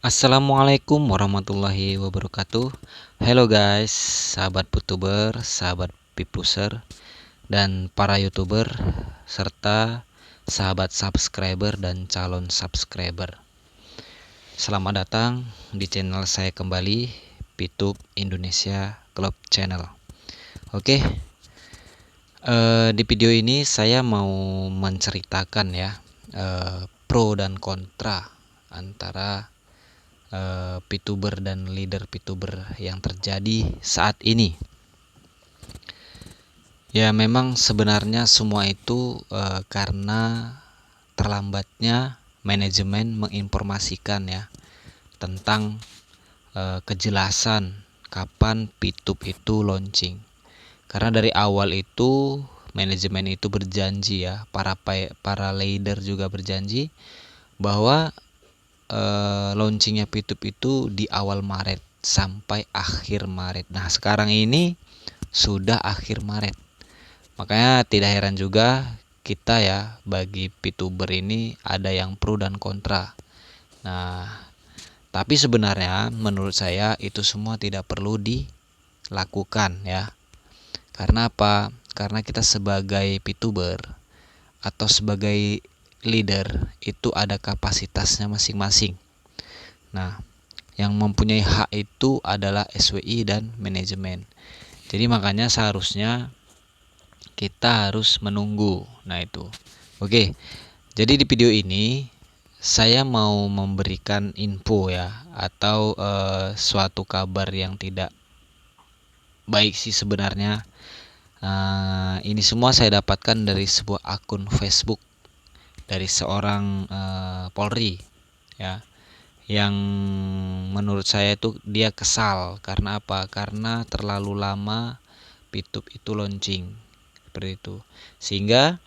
Assalamualaikum warahmatullahi wabarakatuh. Hello guys, sahabat YouTuber, sahabat Pipuser, dan para YouTuber, serta sahabat subscriber dan calon subscriber. Selamat datang di channel saya kembali, Pitup Indonesia Club Channel. Oke, di video ini saya mau menceritakan ya, pro dan kontra antara Pituber dan leader Pituber yang terjadi saat ini. Ya memang sebenarnya semua itu karena terlambatnya manajemen menginformasikan ya tentang kejelasan kapan Pitup itu launching. Karena dari awal itu manajemen itu berjanji ya, para leader juga berjanji bahwa launchingnya Pitup itu di awal Maret sampai akhir Maret. Nah sekarang ini sudah akhir Maret, makanya tidak heran juga kita ya, bagi Pituber ini ada yang pro dan kontra. Nah tapi sebenarnya menurut saya itu semua tidak perlu dilakukan ya. Karena apa? Karena kita sebagai Pituber atau sebagai leader itu ada kapasitasnya masing-masing. Nah, yang mempunyai hak itu adalah SWI dan manajemen. Jadi makanya seharusnya kita harus menunggu. Nah itu. Oke. Jadi di video ini saya mau memberikan info ya, atau suatu kabar yang tidak baik sih sebenarnya. Ini semua saya dapatkan dari sebuah akun Facebook dari seorang Polri ya, yang menurut saya itu dia kesal. Karena apa? Karena terlalu lama Pitup itu launching seperti itu, sehingga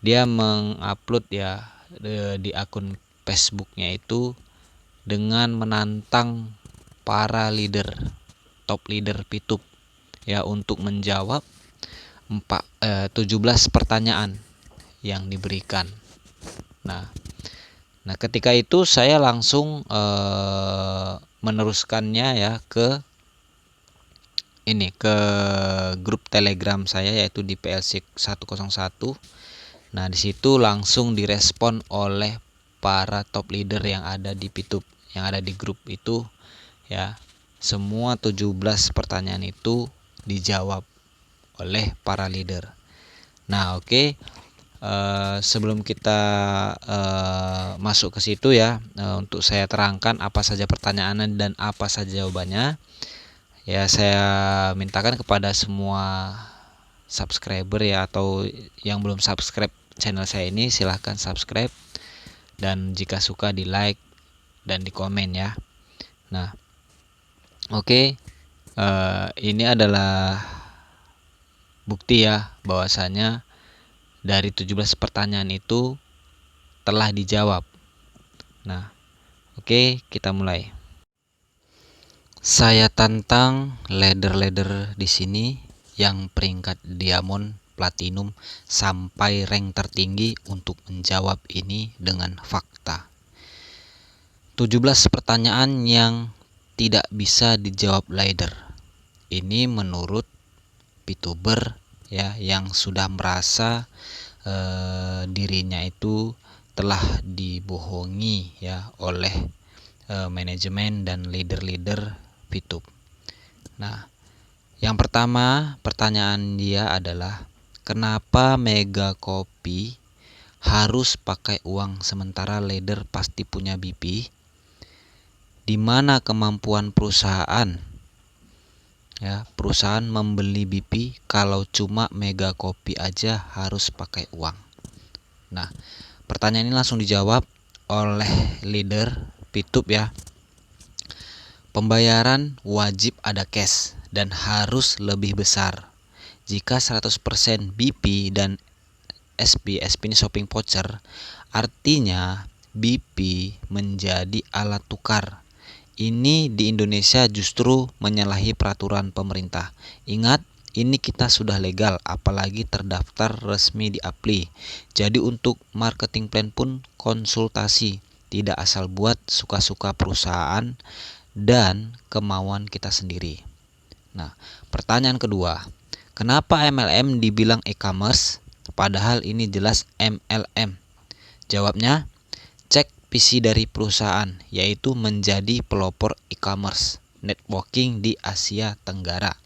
dia mengupload ya di akun Facebooknya itu dengan menantang para top leader Pitup ya untuk menjawab 17 pertanyaan yang diberikan. Nah ketika itu saya langsung meneruskannya ya ke grup Telegram saya, yaitu di PLC 101. Nah di situ langsung direspon oleh para top leader yang ada di Pitup, yang ada di grup itu ya. Semua 17 pertanyaan itu dijawab oleh para leader. Nah oke. Sebelum kita masuk ke situ ya, untuk saya terangkan apa saja pertanyaannya dan apa saja jawabannya ya, saya mintakan kepada semua subscriber ya, atau yang belum subscribe channel saya ini, silahkan subscribe, dan jika suka di like dan di komen ya. Nah oke, ini adalah bukti ya bahwasanya dari 17 pertanyaan itu telah dijawab. Nah, oke, kita mulai. Saya tantang leader-leader di sini yang peringkat diamond, platinum, sampai rank tertinggi untuk menjawab ini dengan fakta. 17 pertanyaan yang tidak bisa dijawab leader. Ini menurut Pituber ya, yang sudah merasa dirinya itu telah dibohongi ya oleh manajemen dan leader-leader Pitup. Nah, yang pertama pertanyaan dia adalah, kenapa Mega Kopi harus pakai uang sementara leader pasti punya BP? Di mana kemampuan perusahaan ya, perusahaan membeli BP kalau cuma Mega Kopi aja harus pakai uang? Nah, pertanyaan ini langsung dijawab oleh leader Pitup ya. Pembayaran wajib ada cash dan harus lebih besar. Jika 100% BP dan SP ini shopping voucher, artinya BP menjadi alat tukar. Ini di Indonesia justru menyalahi peraturan pemerintah. Ingat, ini kita sudah legal, apalagi terdaftar resmi di Appli. Jadi untuk marketing plan pun konsultasi, tidak asal buat suka-suka perusahaan dan kemauan kita sendiri. Nah, pertanyaan kedua, kenapa MLM dibilang e-commerce padahal ini jelas MLM? Jawabnya, cek visi dari perusahaan, yaitu menjadi pelopor e-commerce networking di Asia Tenggara.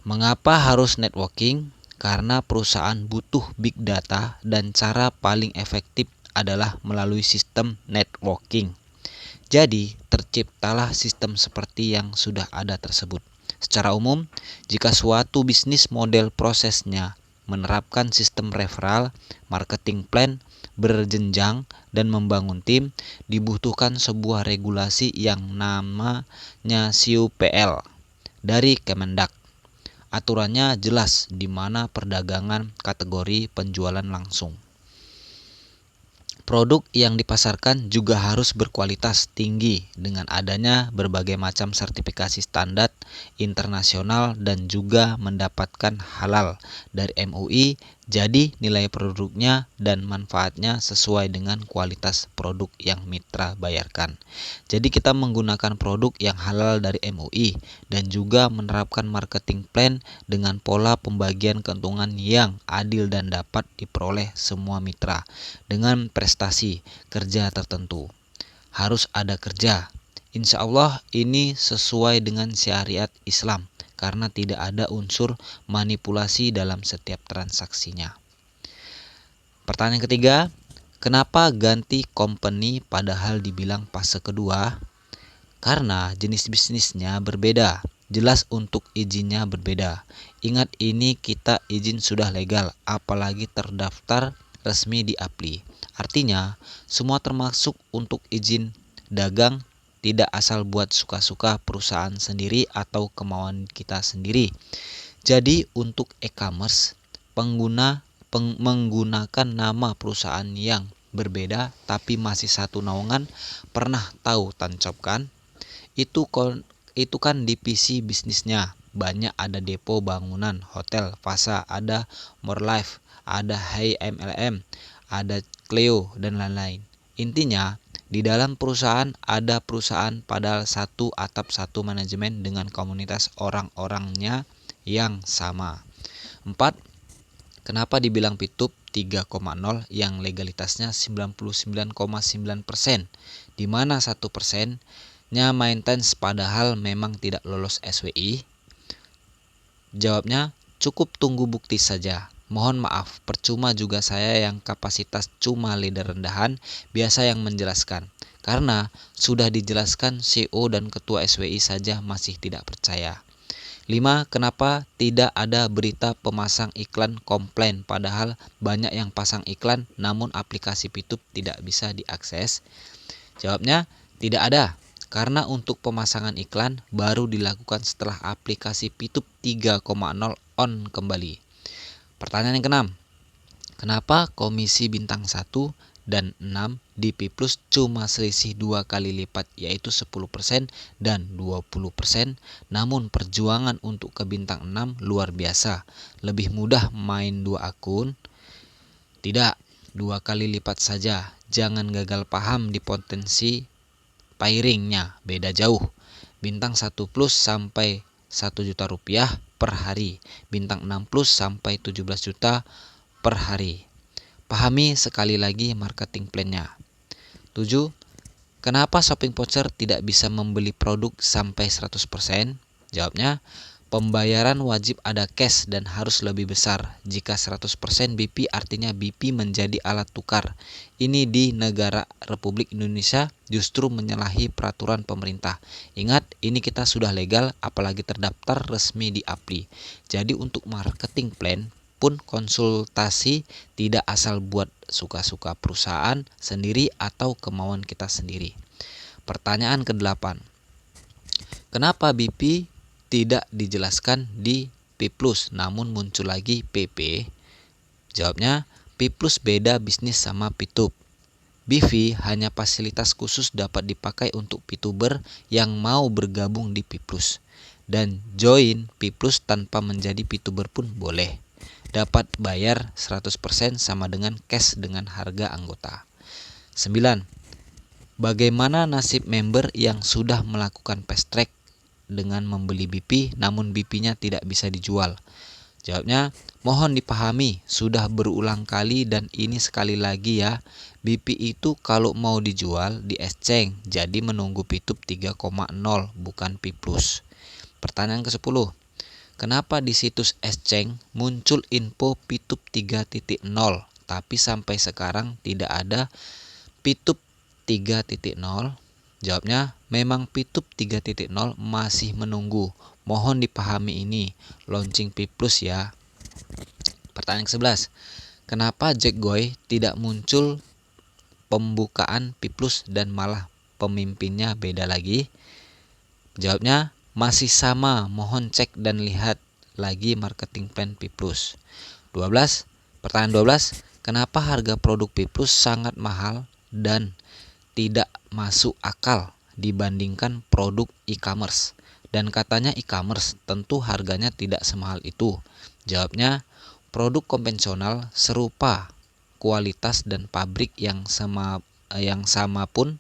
Mengapa harus networking? Karena perusahaan butuh big data dan cara paling efektif adalah melalui sistem networking. Jadi, terciptalah sistem seperti yang sudah ada tersebut. Secara umum, jika suatu bisnis model prosesnya menerapkan sistem referral, marketing plan, berjenjang, dan membangun tim, dibutuhkan sebuah regulasi yang namanya SIUPL dari Kemendak. Aturannya jelas di mana perdagangan kategori penjualan langsung. Produk yang dipasarkan juga harus berkualitas tinggi dengan adanya berbagai macam sertifikasi standar internasional dan juga mendapatkan halal dari MUI. Jadi nilai produknya dan manfaatnya sesuai dengan kualitas produk yang mitra bayarkan. Jadi kita menggunakan produk yang halal dari MUI dan juga menerapkan marketing plan dengan pola pembagian keuntungan yang adil dan dapat diperoleh semua mitra dengan prestasi kerja tertentu. Harus ada kerja. Insya Allah ini sesuai dengan syariat Islam karena tidak ada unsur manipulasi dalam setiap transaksinya. Pertanyaan ketiga, kenapa ganti company padahal dibilang fase kedua? Karena jenis bisnisnya berbeda. Jelas untuk izinnya berbeda. Ingat, ini kita izin sudah legal, apalagi terdaftar resmi di Appli. Artinya, semua termasuk untuk izin dagang, tidak asal buat suka-suka perusahaan sendiri atau kemauan kita sendiri. Jadi untuk e-commerce, menggunakan nama perusahaan yang berbeda tapi masih satu naungan. Pernah tahu Tancap kan? Itu kan divisi bisnisnya. Banyak, ada depo, bangunan, hotel, fasa, ada More Life, ada Hai MLM, ada Cleo, dan lain-lain. Intinya, di dalam perusahaan ada perusahaan padahal satu atap satu manajemen dengan komunitas orang-orangnya yang sama. 4. Kenapa dibilang Pitup 3,0 yang legalitasnya 99,9%, di mana 1%-nya maintenance padahal memang tidak lolos SWI? Jawabnya, cukup tunggu bukti saja. Mohon maaf, percuma juga saya yang kapasitas cuma leader rendahan biasa yang menjelaskan. Karena sudah dijelaskan CEO dan ketua SWI saja masih tidak percaya. 5. Kenapa tidak ada berita pemasang iklan komplain padahal banyak yang pasang iklan namun aplikasi Pitup tidak bisa diakses? Jawabnya, tidak ada. Karena untuk pemasangan iklan baru dilakukan setelah aplikasi Pitup 3,0 on kembali. Pertanyaan yang keenam, kenapa komisi bintang 1 dan 6 di P Plus cuma selisih 2 kali lipat, yaitu 10% dan 20%, namun perjuangan untuk ke bintang 6 luar biasa, lebih mudah main 2 akun? Tidak, 2 kali lipat saja, jangan gagal paham di potensi pairingnya, beda jauh. Bintang 1 Plus sampai 1 juta rupiah per hari, bintang 6 Plus sampai 17 juta per hari. Pahami sekali lagi marketing plan-nya. 7. Kenapa shopping voucher tidak bisa membeli produk sampai 100%? Jawabnya, pembayaran wajib ada cash dan harus lebih besar. Jika 100% BP artinya BP menjadi alat tukar. Ini di negara Republik Indonesia justru menyalahi peraturan pemerintah. Ingat, ini kita sudah legal apalagi terdaftar resmi di Appli. Jadi untuk marketing plan pun konsultasi, tidak asal buat suka-suka perusahaan sendiri atau kemauan kita sendiri. Pertanyaan ke-8. Kenapa BP tidak dijelaskan di P+, namun muncul lagi PP? Jawabnya, P+ beda bisnis sama P2. BV hanya fasilitas khusus dapat dipakai untuk P2ber yang mau bergabung di P+. Dan join P+ tanpa menjadi P2ber pun boleh. Dapat bayar 100% sama dengan cash dengan harga anggota. 9. Bagaimana nasib member yang sudah melakukan fast track dengan membeli BP namun BP-nya tidak bisa dijual? Jawabnya, mohon dipahami, sudah berulang kali dan ini sekali lagi ya. BP itu kalau mau dijual di exchange, jadi menunggu P2 3,0 bukan P+. Pertanyaan ke-10. Kenapa di situs exchange muncul info P2 3.0 tapi sampai sekarang tidak ada P2 3.0? Jawabnya, memang P2 3.0 masih menunggu. Mohon dipahami ini, launching P+ ya. Pertanyaan ke-11. Kenapa Jackgoy tidak muncul pembukaan P+ dan malah pemimpinnya beda lagi? Jawabnya, masih sama. Mohon cek dan lihat lagi marketing plan P+. 12. Pertanyaan 12. Kenapa harga produk P+ sangat mahal dan tidak masuk akal dibandingkan produk e-commerce? Dan katanya e-commerce tentu harganya tidak semahal itu. Jawabnya, produk konvensional serupa kualitas dan pabrik yang sama pun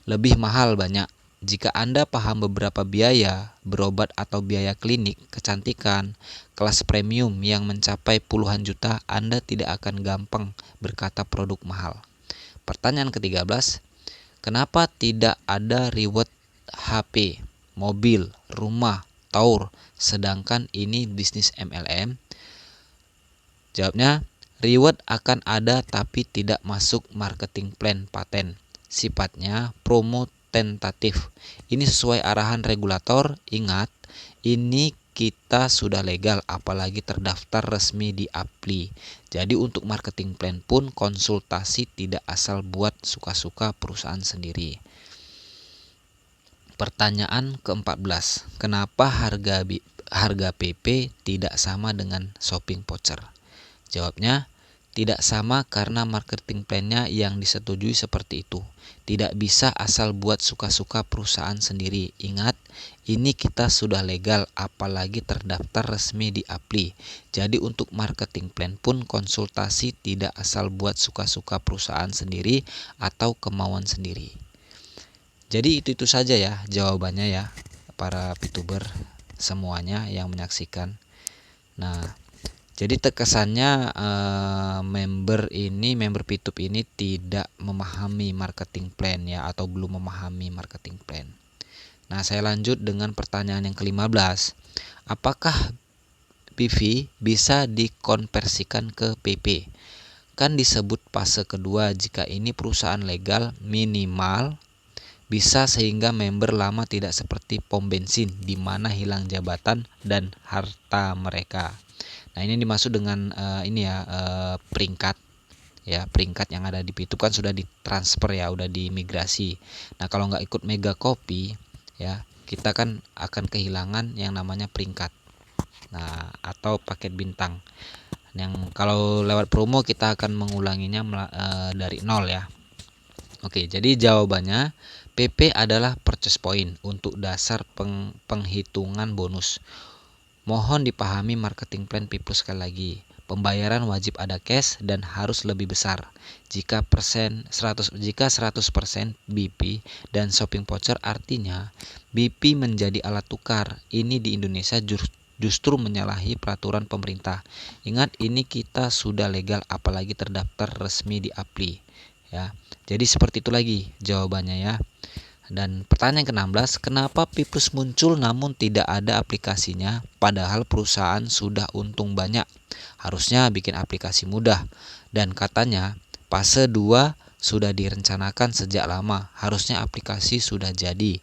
lebih mahal banyak. Jika Anda paham beberapa biaya berobat atau biaya klinik, kecantikan, kelas premium yang mencapai puluhan juta, Anda tidak akan gampang berkata produk mahal. Pertanyaan ke-13. Kenapa tidak ada reward HP, mobil, rumah, tour, sedangkan ini bisnis MLM? Jawabnya, reward akan ada tapi tidak masuk marketing plan paten. Sifatnya promo tentatif. Ini sesuai arahan regulator. Ingat, ini kita sudah legal apalagi terdaftar resmi di Appli. Jadi untuk marketing plan pun konsultasi, tidak asal buat suka-suka perusahaan sendiri. Pertanyaan ke-14. Kenapa harga PP tidak sama dengan shopping voucher? Jawabnya, tidak sama karena marketing plan-nya yang disetujui seperti itu. Tidak bisa asal buat suka-suka perusahaan sendiri. Ingat, ini kita sudah legal apalagi terdaftar resmi di Appli. Jadi untuk marketing plan pun konsultasi, tidak asal buat suka-suka perusahaan sendiri atau kemauan sendiri. Jadi itu saja ya jawabannya ya para VTuber semuanya yang menyaksikan. Nah, jadi terkesannya member VTube ini tidak memahami marketing plan ya, atau belum memahami marketing plan. Nah, saya lanjut dengan pertanyaan yang ke-15. Apakah PV bisa dikonversikan ke PP? Kan disebut fase kedua jika ini perusahaan legal minimal bisa sehingga member lama tidak seperti pom bensin di mana hilang jabatan dan harta mereka. Nah, ini dimaksud dengan peringkat ya, peringkat yang ada di YouTube kan sudah ditransfer ya, udah dimigrasi. Nah, kalau nggak ikut Mega Copy ya, kita kan akan kehilangan yang namanya peringkat. Nah, atau paket bintang. Yang kalau lewat promo kita akan mengulanginya dari nol ya. Oke, jadi jawabannya PP adalah purchase point untuk dasar penghitungan bonus. Mohon dipahami marketing plan P+ sekali lagi. Pembayaran wajib ada cash dan harus lebih besar. Jika 100% BP dan shopping voucher, artinya BP menjadi alat tukar. Ini di Indonesia justru menyalahi peraturan pemerintah. Ingat, ini kita sudah legal apalagi terdaftar resmi di Appli ya. Jadi seperti itu lagi jawabannya ya. Dan pertanyaan ke-16, kenapa P+ muncul namun tidak ada aplikasinya padahal perusahaan sudah untung banyak? Harusnya bikin aplikasi mudah. Dan katanya fase 2 sudah direncanakan sejak lama, harusnya aplikasi sudah jadi.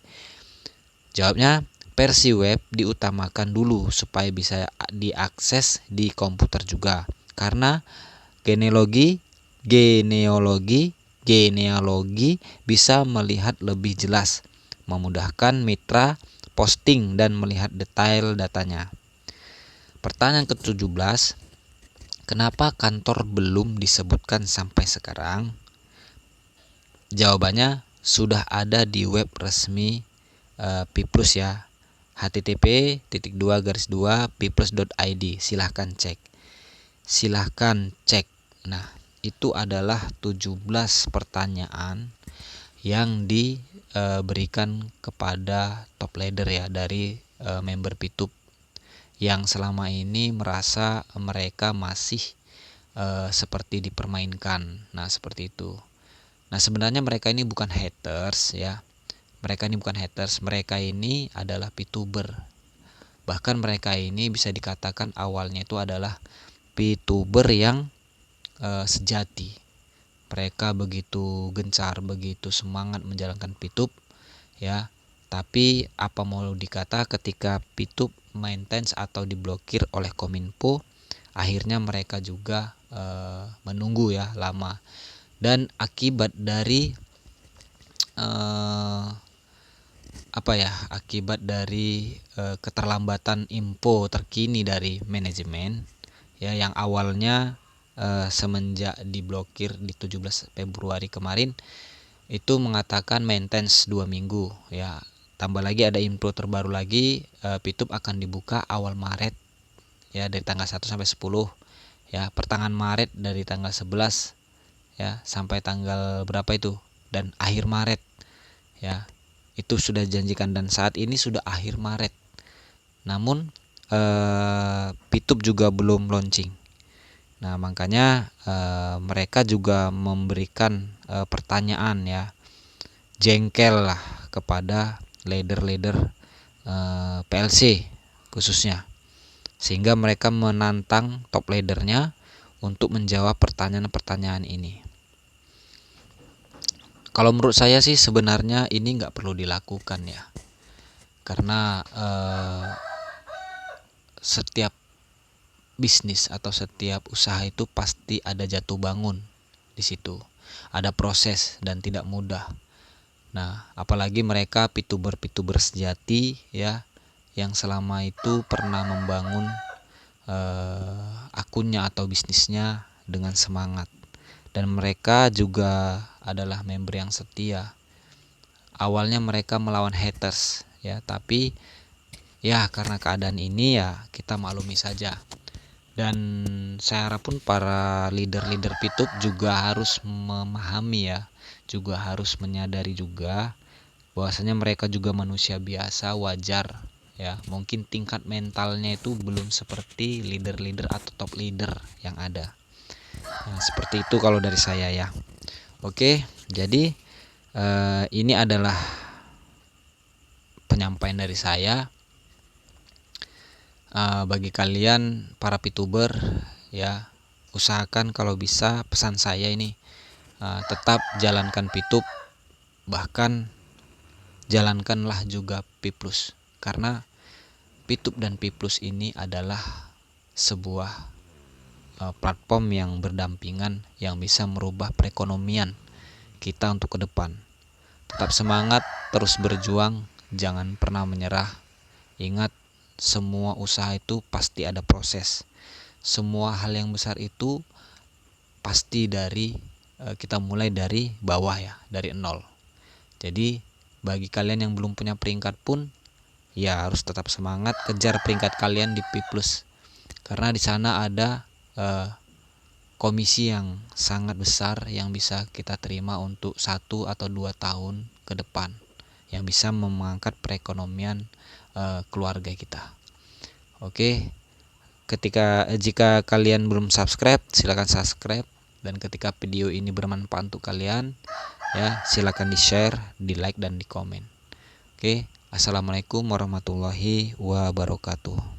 Jawabnya, versi web diutamakan dulu supaya bisa diakses di komputer juga. Karena genealogi bisa melihat lebih jelas, memudahkan mitra posting dan melihat detail datanya. Pertanyaan ke-17, kenapa kantor belum disebutkan sampai sekarang? Jawabannya sudah ada di web resmi Piplus ya, http://piplus.id. silahkan cek. Nah, itu adalah 17 pertanyaan yang diberikan kepada top leader ya dari member Pitup yang selama ini merasa mereka masih seperti dipermainkan. Nah, seperti itu. Nah, sebenarnya mereka ini bukan haters ya. Mereka ini adalah Pituber. Bahkan mereka ini bisa dikatakan awalnya itu adalah Pituber yang sejati. Mereka begitu gencar, begitu semangat menjalankan Pitup ya. Tapi apa mau dikata, ketika Pitup maintenance atau diblokir oleh Kominfo, akhirnya mereka juga menunggu ya lama. Dan akibat dari keterlambatan info terkini dari manajemen ya, yang awalnya semenjak diblokir di 17 Februari kemarin itu mengatakan maintenance 2 minggu ya. Tambah lagi ada info terbaru lagi, Pitup akan dibuka awal Maret ya, dari tanggal 1 sampai 10 ya, pertengahan Maret dari tanggal 11 ya sampai tanggal berapa itu, dan akhir Maret ya. Itu sudah dijanjikan dan saat ini sudah akhir Maret. Namun Pitup juga belum launching. Nah, makanya mereka juga memberikan pertanyaan ya, jengkel lah kepada leader PLC khususnya, sehingga mereka menantang top leadernya untuk menjawab pertanyaan-pertanyaan ini. Kalau menurut saya sih sebenarnya ini nggak perlu dilakukan ya, karena setiap bisnis atau setiap usaha itu pasti ada jatuh bangun di situ, ada proses dan tidak mudah. Nah, apalagi mereka Pituber sejati ya, yang selama itu pernah membangun akunnya atau bisnisnya dengan semangat. Dan mereka juga adalah member yang setia. Awalnya mereka melawan haters ya, tapi ya karena keadaan ini ya kita maklumi saja. Dan saya harap pun para leader-leader Pitup juga harus memahami ya, juga harus menyadari juga bahwasanya mereka juga manusia biasa, wajar ya. Mungkin tingkat mentalnya itu belum seperti leader-leader atau top leader yang ada. Nah, seperti itu kalau dari saya ya. Oke, jadi ini adalah penyampaian dari saya. Bagi kalian para Pituber ya, usahakan kalau bisa, pesan saya ini tetap jalankan Pitup, bahkan jalankanlah juga Piplus, karena Pitup dan Piplus ini adalah sebuah platform yang berdampingan yang bisa merubah perekonomian kita untuk ke depan. Tetap semangat, terus berjuang, jangan pernah menyerah. Ingat, semua usaha itu pasti ada proses. Semua hal yang besar itu pasti dari kita mulai dari bawah ya, dari nol. Jadi bagi kalian yang belum punya peringkat pun ya harus tetap semangat, kejar peringkat kalian di Piplus, karena di sana ada komisi yang sangat besar yang bisa kita terima untuk 1 atau 2 tahun ke depan, yang bisa mengangkat perekonomian keluarga kita. Oke, jika kalian belum subscribe, silakan subscribe, dan ketika video ini bermanfaat untuk kalian ya, silakan di-share, di-like, dan di komen. Oke, assalamualaikum warahmatullahi wabarakatuh.